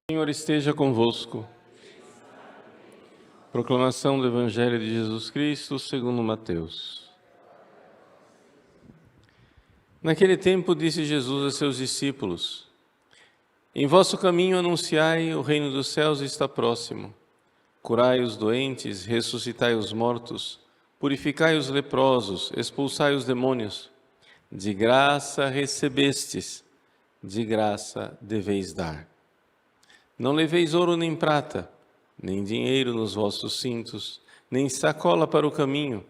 O Senhor esteja convosco. Proclamação do Evangelho de Jesus Cristo segundo Mateus. Naquele tempo disse Jesus a seus discípulos: Em vosso caminho anunciai, o reino dos céus está próximo. Curai os doentes, ressuscitai os mortos, purificai os leprosos, expulsai os demônios. De graça recebestes, de graça deveis dar. Não leveis ouro nem prata, nem dinheiro nos vossos cintos, nem sacola para o caminho,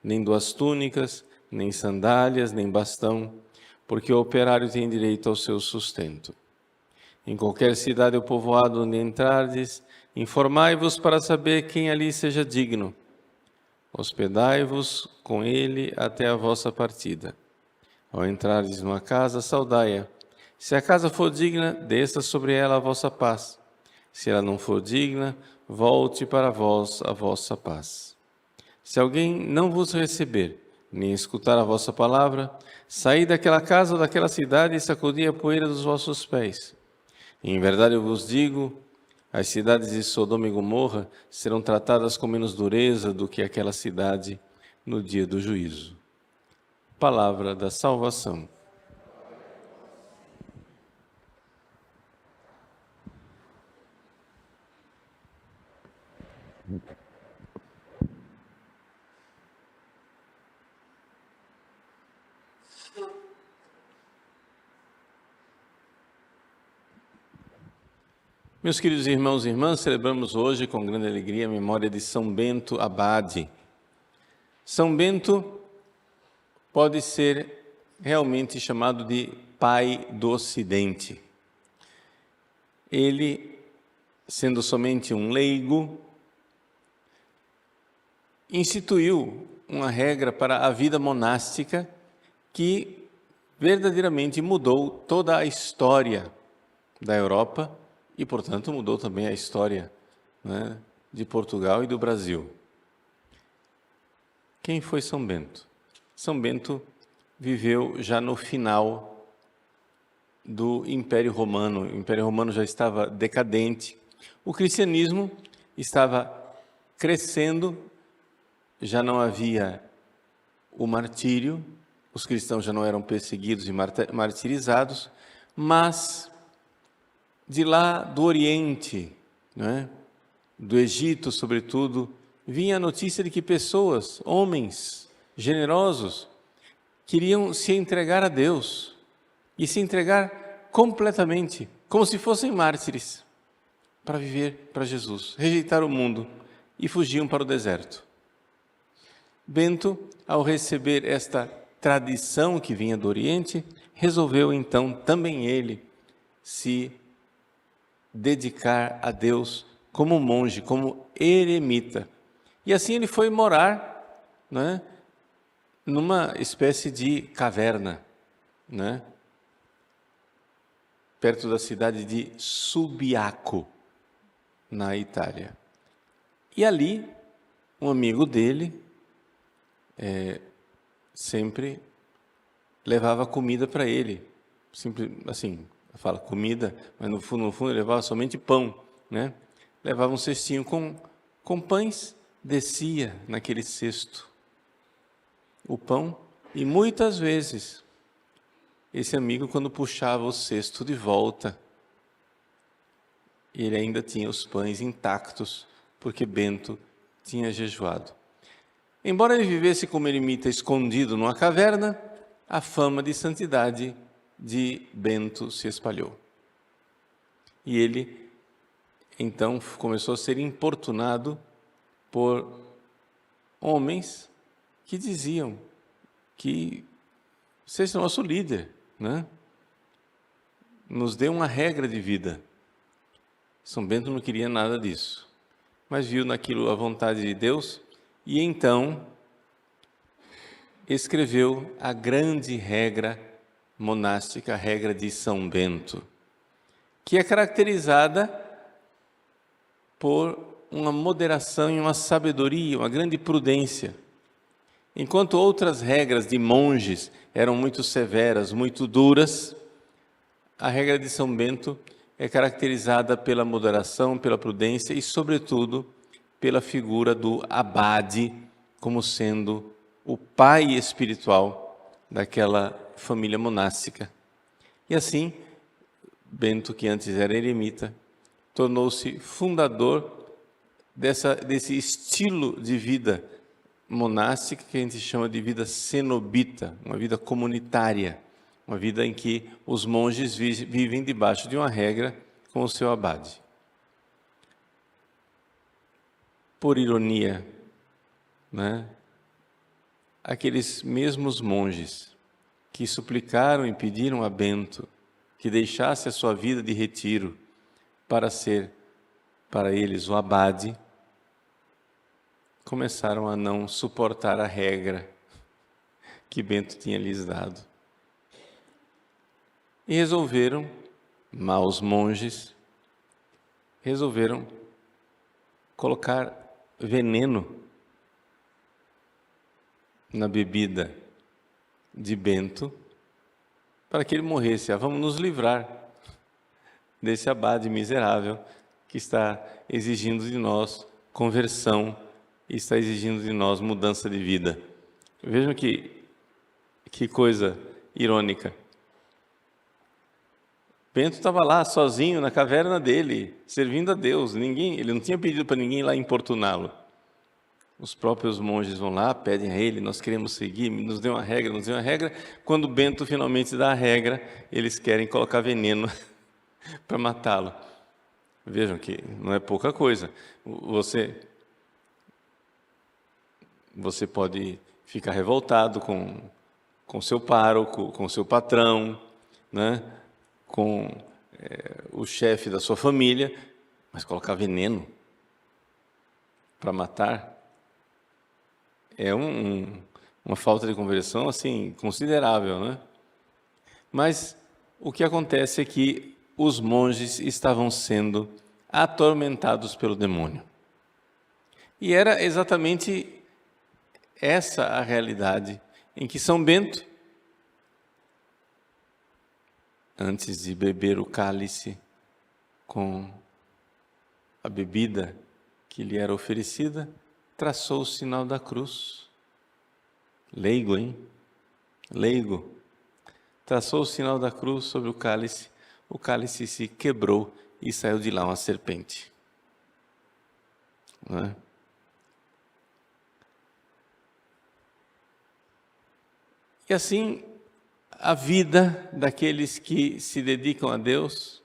nem duas túnicas, nem sandálias, nem bastão, porque o operário tem direito ao seu sustento. Em qualquer cidade ou povoado onde entrardes, informai-vos para saber quem ali seja digno. Hospedai-vos com ele até a vossa partida. Ao entrardes numa casa, saudai-a. Se a casa for digna, desça sobre ela a vossa paz. Se ela não for digna, volte para vós a vossa paz. Se alguém não vos receber, nem escutar a vossa palavra, saí daquela casa ou daquela cidade e sacudi a poeira dos vossos pés. Em verdade eu vos digo, as cidades de Sodoma e Gomorra serão tratadas com menos dureza do que aquela cidade no dia do juízo. Palavra da salvação. Meus queridos irmãos e irmãs, celebramos hoje com grande alegria a memória de São Bento Abade. São Bento pode ser realmente chamado de pai do Ocidente. Ele, sendo somente um leigo, instituiu uma regra para a vida monástica que verdadeiramente mudou toda a história da Europa e, portanto, mudou também a história, né, de Portugal e do Brasil. Quem foi São Bento? São Bento viveu já no final do Império Romano. O Império Romano já estava decadente. O cristianismo estava crescendo, já não havia o martírio, os cristãos já não eram perseguidos e martirizados, mas de lá do Oriente, né, do Egito sobretudo, vinha a notícia de que pessoas, homens generosos, queriam se entregar a Deus e se entregar completamente, como se fossem mártires, para viver para Jesus, rejeitar o mundo e fugiam para o deserto. Bento, ao receber esta tradição que vinha do Oriente, resolveu então também ele se dedicar a Deus como monge, como eremita. E assim ele foi morar, né, numa espécie de caverna, né, perto da cidade de Subiaco, na Itália. E ali, um amigo dele sempre levava comida para ele, sempre assim, fala comida, mas no fundo ele levava somente pão, né? Levava um cestinho com pães, descia naquele cesto o pão, e muitas vezes esse amigo, quando puxava o cesto de volta, ele ainda tinha os pães intactos, porque Bento tinha jejuado. Embora ele vivesse como eremita escondido numa caverna, a fama de santidade de Bento se espalhou. E ele, então, começou a ser importunado por homens que diziam que seja nosso líder, né? Nos dê uma regra de vida. São Bento não queria nada disso, mas viu naquilo a vontade de Deus e então escreveu a grande regra monástica, a regra de São Bento, que é caracterizada por uma moderação e uma sabedoria, uma grande prudência. Enquanto outras regras de monges eram muito severas, muito duras, a regra de São Bento é caracterizada pela moderação, pela prudência e, sobretudo, pela figura do abade, como sendo o pai espiritual daquela família monástica. E assim, Bento, que antes era eremita, tornou-se fundador desse estilo de vida monástica que a gente chama de vida cenobita, uma vida comunitária, uma vida em que os monges vivem debaixo de uma regra com o seu abade. Por ironia, né? Aqueles mesmos monges que suplicaram e pediram a Bento que deixasse a sua vida de retiro para ser, para eles, o abade, começaram a não suportar a regra que Bento tinha lhes dado. E resolveram, maus monges, resolveram colocar veneno na bebida de Bento para que ele morresse. Vamos nos livrar desse abade miserável que está exigindo de nós conversão e está exigindo de nós mudança de vida. Vejam que coisa irônica. Bento estava lá sozinho na caverna dele, servindo a Deus. Ele não tinha pedido para ninguém ir lá importuná-lo. Os próprios monges vão lá, pedem a ele, nós queremos seguir, nos dê uma regra, nos dê uma regra. Quando Bento finalmente dá a regra, eles querem colocar veneno para matá-lo. Vejam que não é pouca coisa. Você pode ficar revoltado com seu pároco, com seu patrão, né? Com o chefe da sua família, mas colocar veneno para matar é uma falta de conversão assim considerável, né? Mas o que acontece é que os monges estavam sendo atormentados pelo demônio. E era exatamente essa a realidade em que São Bento, antes de beber o cálice com a bebida que lhe era oferecida, traçou o sinal da cruz. Leigo, hein? Leigo. Traçou o sinal da cruz sobre o cálice se quebrou e saiu de lá uma serpente. Não é? E assim, a vida daqueles que se dedicam a Deus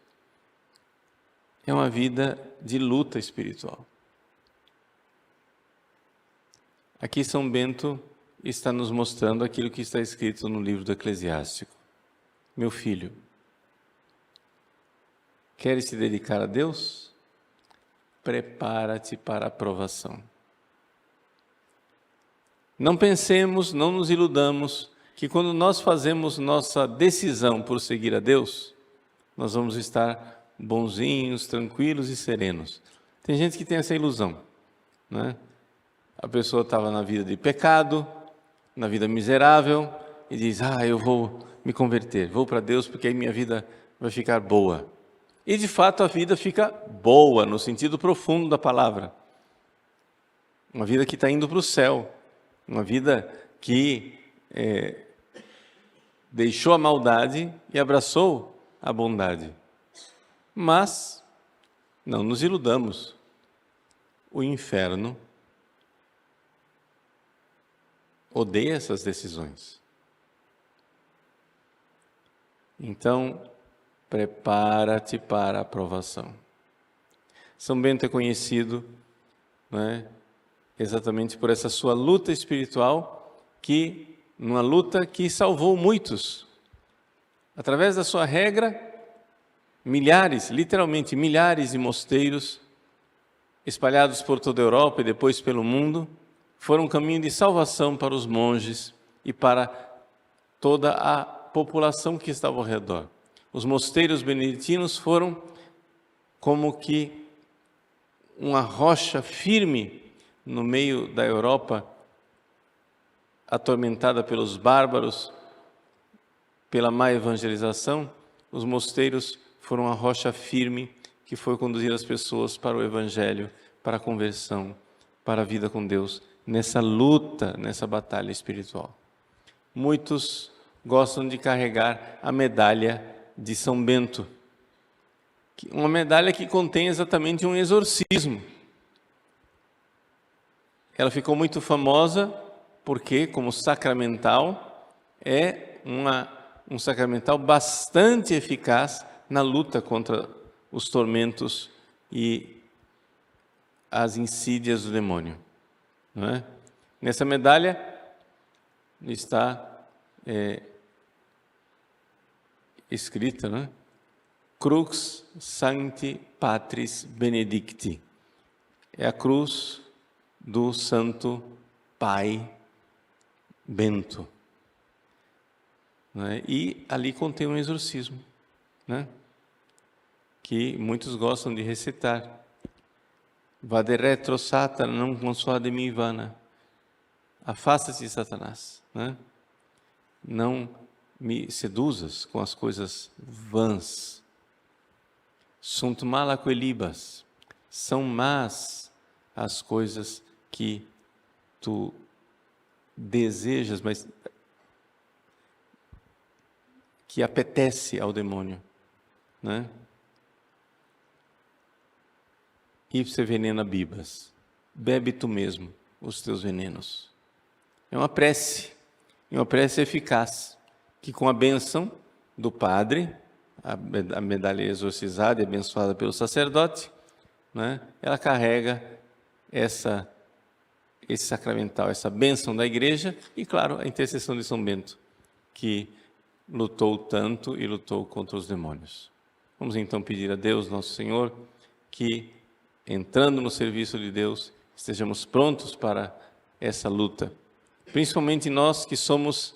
é uma vida de luta espiritual. Aqui São Bento está nos mostrando aquilo que está escrito no livro do Eclesiástico. Meu filho, queres se dedicar a Deus? Prepara-te para a provação. Não pensemos, não nos iludamos que quando nós fazemos nossa decisão por seguir a Deus, nós vamos estar bonzinhos, tranquilos e serenos. Tem gente que tem essa ilusão, né? A pessoa estava na vida de pecado, na vida miserável, e diz, eu vou me converter, vou para Deus porque aí minha vida vai ficar boa. E de fato a vida fica boa, no sentido profundo da palavra. Uma vida que está indo para o céu, uma vida que deixou a maldade e abraçou a bondade. Mas, não nos iludamos, o inferno odeia essas decisões. Então, prepara-te para a provação. São Bento é conhecido, né, exatamente por essa sua luta espiritual, numa luta que salvou muitos. Através da sua regra, literalmente milhares de mosteiros, espalhados por toda a Europa e depois pelo mundo, foram um caminho de salvação para os monges e para toda a população que estava ao redor. Os mosteiros beneditinos foram como que uma rocha firme no meio da Europa, atormentada pelos bárbaros, pela má evangelização. Os mosteiros foram a rocha firme que foi conduzir as pessoas para o Evangelho, para a conversão, para a vida com Deus, nessa luta, nessa batalha espiritual. Muitos gostam de carregar a medalha de São Bento, uma medalha que contém exatamente um exorcismo. Ela ficou muito famosa porque, como sacramental, é um sacramental bastante eficaz na luta contra os tormentos e as insídias do demônio. Não é? Nessa medalha está escrita, não é? Crux Sancti Patris Benedicti. É a cruz do Santo Pai Bento. Não é? E ali contém um exorcismo, né? Que muitos gostam de recitar. Vade retro Satana, non consuade mi vana. Afasta-te, Satanás, né? Não me seduzas com as coisas vãs. Sunt mala quelibas, são más as coisas que tu desejas, mas que apetece ao demônio, né? Ipse venena bibas, bebe tu mesmo os teus venenos. É uma prece eficaz, que com a bênção do padre, a medalha exorcizada e abençoada pelo sacerdote, né, ela carrega esse sacramental, essa bênção da igreja e, claro, a intercessão de São Bento, que lutou tanto e lutou contra os demônios. Vamos então pedir a Deus, nosso Senhor, que, entrando no serviço de Deus, estejamos prontos para essa luta. Principalmente nós que somos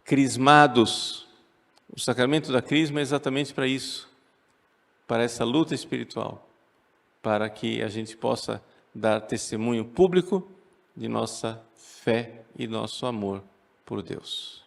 crismados. O sacramento da crisma é exatamente para isso, para essa luta espiritual, para que a gente possa dar testemunho público de nossa fé e nosso amor por Deus.